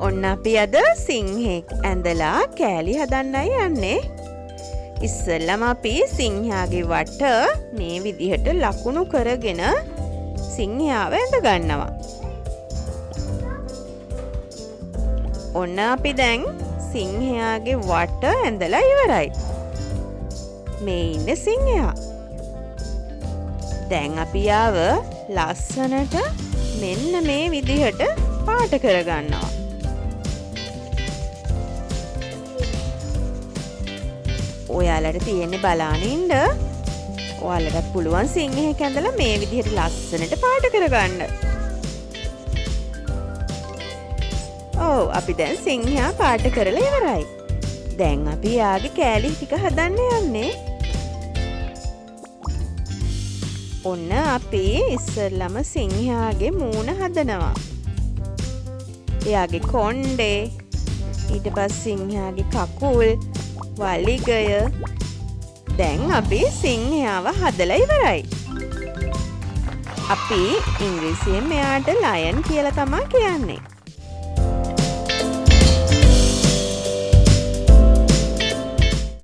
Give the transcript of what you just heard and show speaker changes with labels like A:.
A: ඔන්න අපි අද සිංහෙක් ඇඳලා කෑලි හදන්නයි යන්නේ. ඉස්සෙල්ලම අපි සිංහයාගේ වට මේ විදිහට ලකුණු කරගෙන සිංහයාව ඇඳ ගන්නවා. ඔන්න අපි දැන් සිංහයාගේ වට ඇඳලා ඉවරයි. මේ ඉන්නේ සිංහයා. දැන් අපි ආව ලස්සනට මෙන්න මේ විදිහට පාට කරගන්නවා. ඔයාලට තියෙන්නේ බලාගෙන ඉන්න. ඔයාලට පුළුවන් සිංහෙක් ඇඳලා මේ විදිහට ලස්සනට පාට කරගන්න. ඔව් අපි දැන් සිංහයා පාට කරලා ඉවරයි. දැන් අපි යාගේ කෑලි ටික හදන්න යන්නේ. ඔන්න අපි ඉස්සෙල්ලම සිංහයාගේ මූණ හදනවා. එයාගේ කොණ්ඩේ, ඊට පස්සේ සිංහයාගේ කකුල්, වලිගය. දැන් අපි සිංහයාව හදලා ඉවරයි. අපි ඉංග්‍රීසියෙන් මෙයාට ලයන් කියලා තමයි කියන්නේ.